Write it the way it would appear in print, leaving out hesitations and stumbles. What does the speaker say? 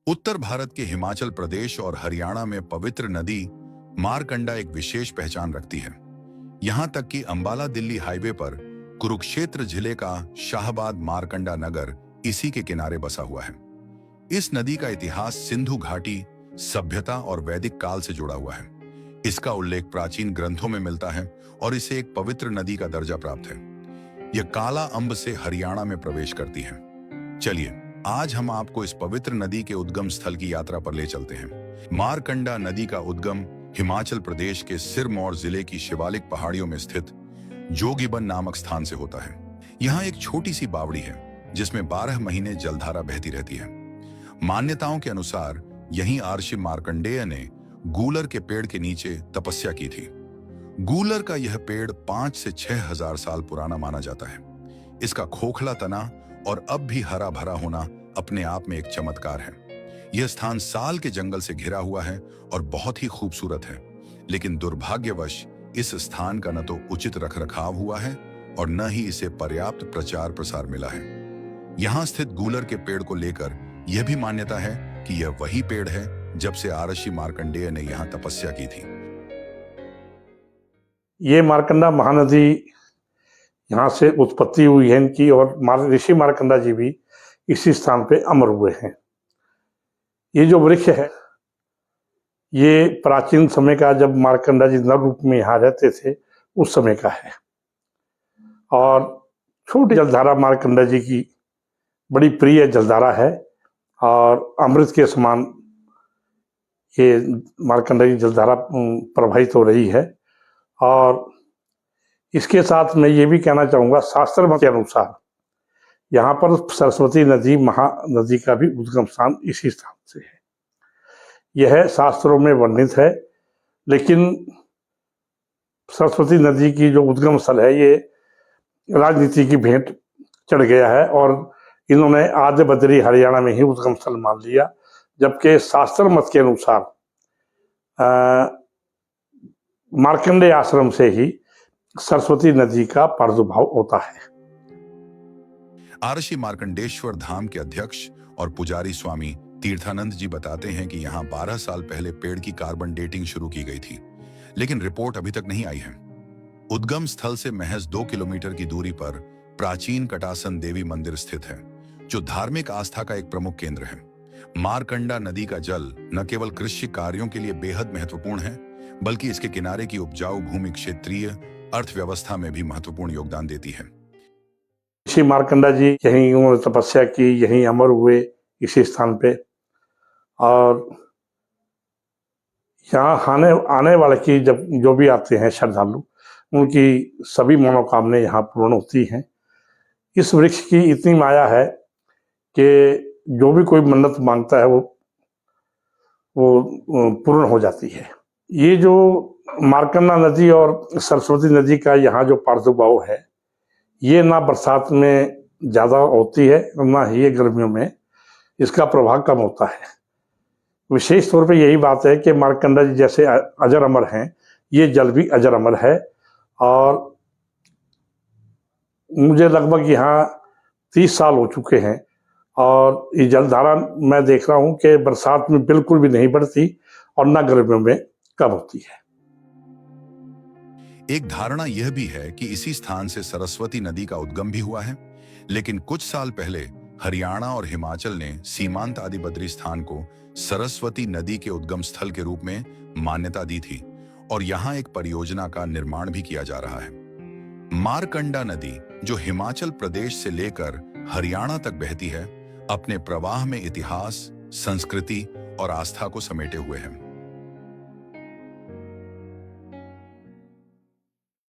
उत्तर भारत के हिमाचल प्रदेश और हरियाणा में पवित्र नदी मारकंडा एक विशेष पहचान रखती है। यहां तक कि अंबाला दिल्ली हाईवे पर कुरुक्षेत्र जिले का शाहबाद मारकंडा नगर इसी के किनारे बसा हुआ है। इस नदी का इतिहास सिंधु घाटी सभ्यता और वैदिक काल से जुड़ा हुआ है। इसका उल्लेख प्राचीन ग्रंथों में मिलता है और इसे एक पवित्र नदी का दर्जा प्राप्त है। यह काला अंब से हरियाणा में प्रवेश करती है। चलिए आज हम आपको इस पवित्र नदी के उद्गम स्थल की यात्रा पर ले चलते हैं। मारकंडा नदी का उद्गम हिमाचल प्रदेश के सिरमौर जिले की शिवालिक पहाड़ियों में स्थित जोगीबन नामक स्थान से होता है। यहाँ एक छोटी सी बावड़ी है जिसमें 12 महीने जलधारा बहती रहती है। मान्यताओं के अनुसार यहीं महर्षि मार्कंडेय ने गूलर के पेड़ के नीचे तपस्या की थी। गूलर का यह पेड़ 5 से 6 हजार साल पुराना माना जाता है। इसका खोखला तना और अब भी हरा भरा होना अपने आप में एक चमत्कार है। यह स्थान साल के जंगल से घिरा हुआ है और बहुत ही खूबसूरत है, लेकिन दुर्भाग्यवश इस स्थान का न तो उचित रखरखाव हुआ है और न ही इसे पर्याप्त प्रचार प्रसार मिला है। यहाँ स्थित गूलर के पेड़ को लेकर यह भी मान्यता है कि यह वही पेड़ है जब से महर्षि मार्कंडेय ने यहाँ तपस्या की थी। ये मारकंडा महानदी यहाँ से उत्पत्ति हुई है इनकी, और ऋषि मारकंडा जी भी इसी स्थान पे अमर हुए हैं। ये जो वृक्ष है ये प्राचीन समय का, जब मारकंडा जी नर रूप में यहाँ रहते थे उस समय का है। और छोटी जलधारा मारकंडा जी की बड़ी प्रिय जलधारा है और अमृत के समान ये मारकंडा की जलधारा प्रवाहित हो रही है। और इसके साथ मैं ये भी कहना चाहूँगा, शास्त्र मत के अनुसार यहाँ पर सरस्वती नदी महानदी का भी उद्गम स्थान इसी स्थान से है। यह शास्त्रों में वर्णित है, लेकिन सरस्वती नदी की जो उद्गम स्थल है ये राजनीति की भेंट चढ़ गया है और इन्होंने आद्य बद्री हरियाणा में ही उद्गम स्थल मान लिया, जबकि शास्त्र मत के अनुसार मार्कंडेय आश्रम से ही सरस्वती नदी का प्रादुर्भाव होता है। महर्षि मार्कंडेश्वर धाम के अध्यक्ष और पुजारी स्वामी तीर्थानंद जी बताते हैं कि यहाँ 12 साल पहले पेड़ की कार्बन डेटिंग शुरू की गई थी, लेकिन रिपोर्ट अभी तक नहीं आई है। उद्गम स्थल से महज 2 किलोमीटर की दूरी पर प्राचीन कटासन देवी मंदिर स्थित है, जो धार्मिक आस्था का एक प्रमुख केंद्र है। मारकंडा नदी का जल न केवल कृषि कार्यों के लिए बेहद महत्वपूर्ण है, बल्कि इसके किनारे की उपजाऊ भूमि क्षेत्रीय अर्थव्यवस्था में भी महत्वपूर्ण योगदान देती है। ऋषि मारकंडा जी यहीं उन्होंने तपस्या की, यहीं अमर हुए इसी स्थान पे। और यहाँ आने वाले की जब जो भी आते हैं श्रद्धालु, उनकी सभी मनोकामनाएं यहाँ पूर्ण होती हैं। इस वृक्ष की इतनी माया है कि जो भी कोई मन्नत मांगता है वो पूर्ण हो जाती है। ये जो मारकंडा नदी और सरस्वती नदी का यहाँ जो प्रादुर्भाव है, ये ना बरसात में ज़्यादा होती है ना ही ये गर्मियों में इसका प्रभाव कम होता है। विशेष तौर पे यही बात है कि मारकंडा जी जैसे अजर अमर हैं, ये जल भी अजर अमर है। और मुझे लगभग यहाँ 30 साल हो चुके हैं और ये जलधारा मैं देख रहा हूँ कि बरसात में बिल्कुल भी नहीं बढ़ती और ना गर्मियों में कम होती है। एक धारणा यह भी है कि इसी स्थान से सरस्वती नदी का उद्गम भी हुआ है, लेकिन कुछ साल पहले हरियाणा और हिमाचल ने सीमांत आदि बद्री स्थान को सरस्वती नदी के उद्गम स्थल के रूप में मान्यता दी थी और यहाँ एक परियोजना का निर्माण भी किया जा रहा है। मारकंडा नदी, जो हिमाचल प्रदेश से लेकर हरियाणा तक बहती है, अपने प्रवाह में इतिहास, संस्कृति और आस्था को समेटे हुए है।